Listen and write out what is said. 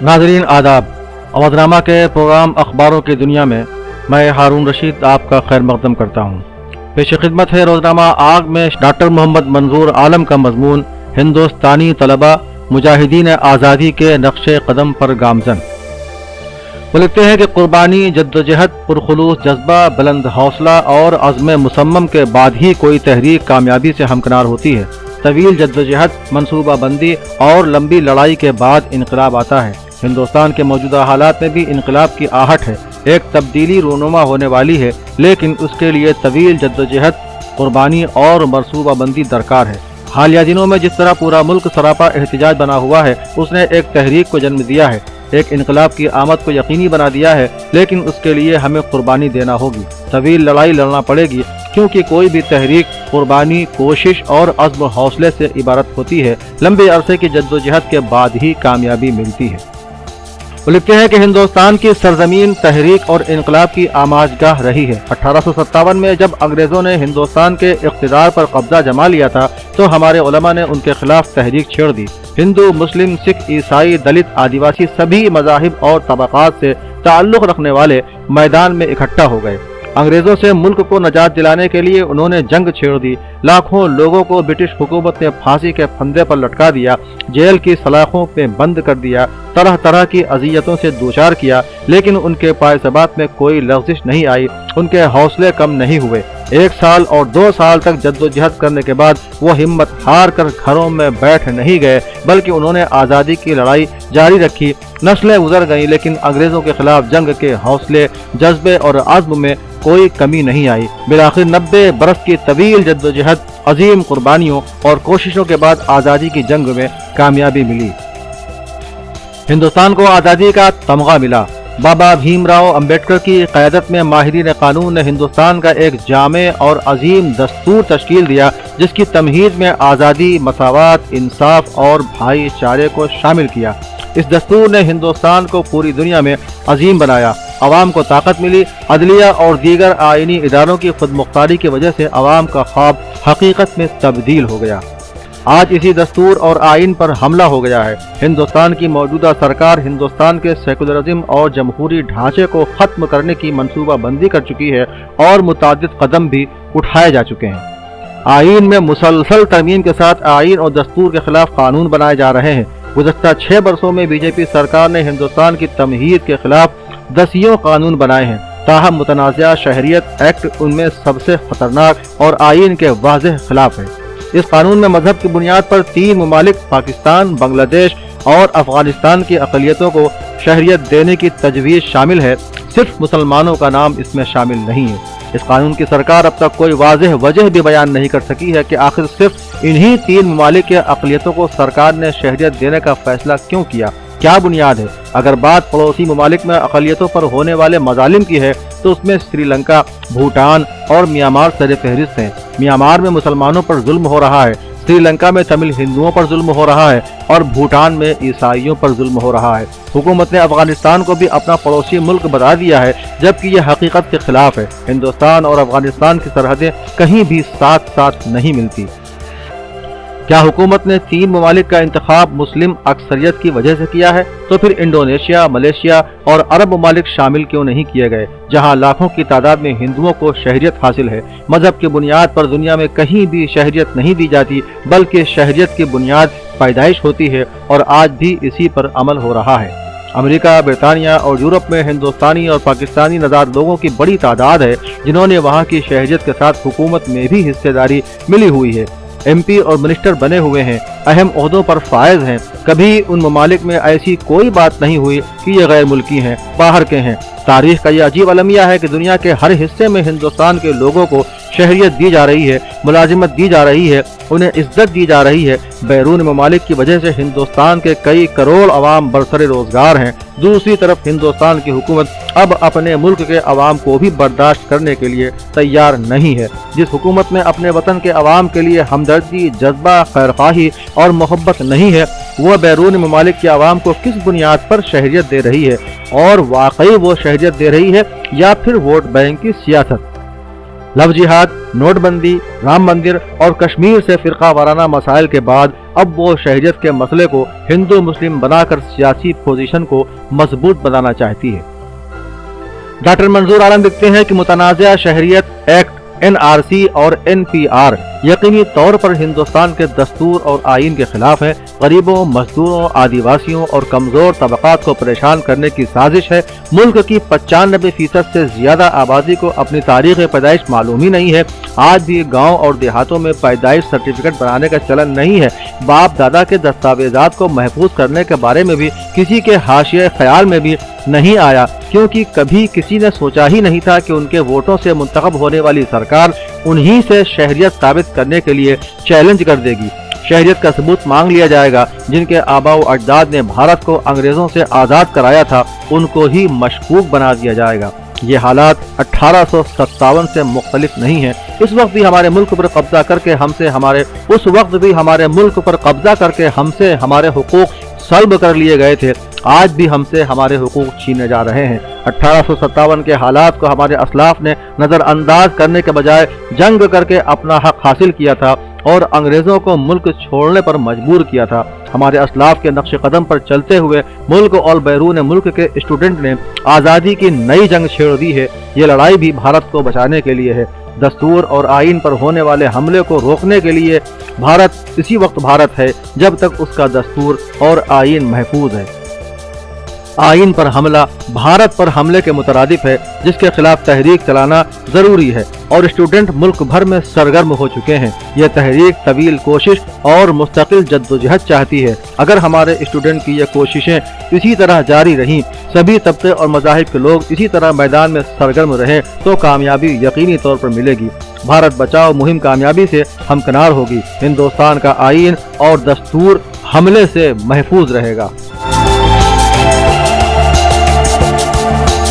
नाज़रीन आदाब। अवधनामा के प्रोग्राम अखबारों की दुनिया में मैं हारून रशीद आपका खैर मकदम करता हूँ। पेश खिदमत है रोज़नामा आग में डॉक्टर मोहम्मद मंजूर आलम का मजमून, हिंदुस्तानी तलबा मुजाहिदीन आज़ादी के नक्शे कदम पर गामजन। वो लिखते हैं कि कुर्बानी, जद्दोजहद, पुरखुलूस जज्बा, बुलंद हौसला और अज़्म मुसम्मम के बाद ही कोई तहरीक कामयाबी से हमकिनार होती है। तवील जद्दोजहद, मनसूबा बंदी और लंबी लड़ाई के बाद इनकलाब आता है। हिंदुस्तान के मौजूदा हालात में भी इनकलाब की आहट है। एक तब्दीली रूनुमा होने वाली है, लेकिन उसके लिए तवील जद्दोजहद, कुर्बानी और मनसूबा बंदी दरकार है। हालिया दिनों में जिस तरह पूरा मुल्क सरापा एहतिजाज बना हुआ है, उसने एक तहरीक को जन्म दिया है, एक इनकलाब की आमद को यकीनी बना दिया है। लेकिन उसके लिए हमें कुर्बानी देना होगी, तवील लड़ाई लड़ना पड़ेगी, क्योंकि कोई भी तहरीक कुर्बानी, कोशिश और अज़्म हौसले से इबारत होती है। लंबे अरसे की जद्दोजहद के बाद ही कामयाबी मिलती है। वो लिखते हैं कि हिंदुस्तान की सरजमीन तहरीक और इनकलाब की आमाजगाह रही है। 1857 में जब अंग्रेजों ने हिंदुस्तान के इक़्तिदार पर कब्जा जमा लिया था, तो हमारे उलमा ने उनके खिलाफ तहरीक छेड़ दी। हिंदू, मुस्लिम, सिख, ईसाई, दलित, आदिवासी सभी मज़ाहिब और तबक़ात से ताल्लुक़ रखने वाले मैदान में इकट्ठा हो गए। अंग्रेजों से मुल्क को नजात दिलाने के लिए उन्होंने जंग छेड़ दी। लाखों लोगों को ब्रिटिश हुकूमत ने फांसी के फंदे पर लटका दिया, जेल की सलाखों पे बंद कर दिया, तरह तरह की अजियतों से दूचार किया। लेकिन उनके पायसबात में कोई लग़ज़िश नहीं आई, उनके हौसले कम नहीं हुए। 1 साल और 2 साल तक जद्दोजहद करने के बाद वो हिम्मत हार कर घरों में बैठ नहीं गए, बल्कि उन्होंने आज़ादी की लड़ाई जारी रखी। नस्लें गुजर गईं, लेकिन अंग्रेज़ों के खिलाफ जंग के हौसले, जज्बे और आज़्म में कोई कमी नहीं आई। बिलाखिर 90 बरस की तवील जद्दोजहद, अजीम कुर्बानियों और कोशिशों के बाद आज़ादी की जंग में कामयाबी मिली। हिंदुस्तान को आज़ादी का तमगा मिला। बाबा भीमराव अंबेडकर की क़यादत में माहिरीन कानून ने हिंदुस्तान का एक जामे और अजीम दस्तूर तश्कील दिया, जिसकी तमहीद में आज़ादी, मसावात, इंसाफ और भाईचारे को शामिल किया। इस दस्तूर ने हिंदुस्तान को पूरी दुनिया में अजीम बनाया। अवाम को ताकत मिली। अदलिया और दीगर आईनी इदारों की खुदमुख्तारी की वजह से अवाम का ख्वाब हकीकत में तब्दील हो गया। आज इसी दस्तूर और आइन पर हमला हो गया है। हिंदुस्तान की मौजूदा सरकार हिंदुस्तान के सेकुलरिज्म और जमहूरी ढांचे को ख़त्म करने की मनसूबा बंदी कर चुकी है और मुतादिद कदम भी उठाए जा चुके हैं। आइन में मुसलसल तरमीम के साथ आइन और दस्तूर के खिलाफ कानून बनाए जा रहे हैं। गुज़श्ता 6 बरसों में बीजेपी सरकार ने हिंदुस्तान की तमहीद के खिलाफ दसियों कानून बनाए हैं। ताहम मुतनाज़ा शहरियत एक्ट उनमें सबसे खतरनाक और आइन के वाज़ेह खिलाफ है। इस कानून में मजहब की बुनियाद पर 3 ममालिक पाकिस्तान, बांग्लादेश और अफगानिस्तान की अक़लियतों को शहरियत देने की तजवीज़ शामिल है। सिर्फ मुसलमानों का नाम इसमें शामिल नहीं है। इस कानून की सरकार अब तक कोई वाज़ेह वजह भी बयान नहीं कर सकी है कि आखिर सिर्फ इन्हीं 3 ममालिक के अक़लियतों को सरकार ने शहरियत देने का फैसला क्यों किया, क्या बुनियाद है। अगर बात पड़ोसी ममालिक में अक़लियतों पर होने वाले मज़ालिम की है, तो उसमें श्रीलंका, भूटान और म्यांमार सर फहरिस्त हैं। म्यांमार में मुसलमानों पर जुल्म हो रहा है, श्रीलंका में तमिल हिंदुओं पर जुल्म हो रहा है और भूटान में ईसाइयों पर जुल्म हो रहा है। हुकूमत ने अफगानिस्तान को भी अपना पड़ोसी मुल्क बता दिया है, जबकि यह हकीकत के खिलाफ है। हिंदुस्तान और अफगानिस्तान की सरहदें कहीं भी साथ साथ नहीं मिलती। क्या हुकूमत ने 3 ममालिक का इंतखाब मुस्लिम अक्सरियत की वजह से किया है? तो फिर इंडोनेशिया, मलेशिया और अरब ममालिक शामिल क्यों नहीं किए गए, जहां लाखों की तादाद में हिंदुओं को शहरियत हासिल है। मजहब की बुनियाद पर दुनिया में कहीं भी शहरियत नहीं दी जाती, बल्कि शहरियत की बुनियाद पैदाइश होती है और आज भी इसी पर अमल हो रहा है। अमेरिका, ब्रितानिया और यूरोप में हिंदुस्तानी और पाकिस्तानी नज़ाद लोगों की बड़ी तादाद है, जिन्होंने वहाँ की शहरियत के साथ हुकूमत में भी हिस्सेदारी मिली हुई है। MP और मिनिस्टर बने हुए हैं, अहम ओहदों पर फायज हैं। कभी उन ममालिक में ऐसी कोई बात नहीं हुई कि ये गैर मुल्की हैं, बाहर के हैं। तारीख का ये अजीब अलमिया है कि दुनिया के हर हिस्से में हिंदुस्तान के लोगों को शहरियत दी जा रही है, मुलाजिमत दी जा रही है, उन्हें इज्जत दी जा रही है। बैरून ममालिक की वजह से हिंदुस्तान के कई करोड़ अवाम बरसरे रोजगार हैं। दूसरी तरफ हिंदुस्तान की हुकूमत अब अपने मुल्क के अवाम को भी बर्दाश्त करने के लिए तैयार नहीं है। जिस हुकूमत में अपने वतन के अवाम के लिए हमदर्दी, जज्बा, खैरख्वाही और मोहब्बत नहीं है, वह बैरून ममालिक के अवाम को किस बुनियाद पर शहरियत दे रही है, और वाकई वो शहरियत दे रही है या फिर वोट बैंक की सियासत। लव जिहाद, नोटबंदी, राम मंदिर और कश्मीर से फिरका वाराना मसाइल के बाद अब वो शहरियत के मसले को हिंदू मुस्लिम बनाकर सियासी पोजीशन को मजबूत बनाना चाहती है। डॉक्टर मंजूर आलम लिखते हैं कि मुतनाज़ा शहरियत एक्ट NRC और NPR यकीनी तौर पर हिंदुस्तान के दस्तूर और आइन के खिलाफ है। गरीबों, मजदूरों, आदिवासियों और कमजोर तबकात को परेशान करने की साजिश है। मुल्क की 95% से ज्यादा आबादी को अपनी तारीख पैदाइश मालूम ही नहीं है। आज भी गांव और देहातों में पैदाइश सर्टिफिकेट बनाने का चलन नहीं है। बाप दादा के दस्तावेजात को महफूज करने के बारे में भी किसी के हाशिए ख्याल में भी नहीं आया, क्योंकि कभी किसी ने सोचा ही नहीं था कि उनके वोटों से मुंतखब होने वाली सरकार उन्हीं से शहरियत साबित करने के लिए चैलेंज कर देगी। शहरियत का सबूत मांग लिया जाएगा। जिनके आबाओ अजदाद ने भारत को अंग्रेजों से आज़ाद कराया था, उनको ही मशकूक बना दिया जाएगा। ये हालात 1857 से मुख्तलिफ नहीं है। इस वक्त भी हमारे मुल्क पर कब्जा करके हमसे हमारे हुकूक सल्ब कर लिए गए थे। आज भी हमसे हमारे हुकूक छीने जा रहे हैं। 1857 के हालात को हमारे असलाफ ने नज़रअंदाज करने के बजाय जंग करके अपना हक हासिल किया था और अंग्रेज़ों को मुल्क छोड़ने पर मजबूर किया था। हमारे असलाफ के नक्श कदम पर चलते हुए मुल्क और बैरून मुल्क के स्टूडेंट ने आज़ादी की नई जंग छेड़ दी है। ये लड़ाई भी भारत को बचाने के लिए है। दस्तूर और आइन पर होने वाले हमले को रोकने के लिए भारत इसी वक्त भारत है जब तक उसका दस्तूर और आइन महफूज है। आइन पर हमला भारत पर हमले के मुतरादिफ है, जिसके खिलाफ तहरीक चलाना जरूरी है और स्टूडेंट मुल्क भर में सरगर्म हो चुके हैं। यह तहरीक तवील कोशिश और मुस्तकिल जद्दोजहद चाहती है। अगर हमारे स्टूडेंट की ये कोशिशें इसी तरह जारी रहीं, सभी तबके और मज़ाहिब के लोग इसी तरह मैदान में सरगर्म रहें, तो कामयाबी यकीनी तौर पर मिलेगी। भारत बचाओ मुहिम कामयाबी से हमकिनार होगी। हिंदुस्तान का आइन और दस्तूर हमले से महफूज रहेगा।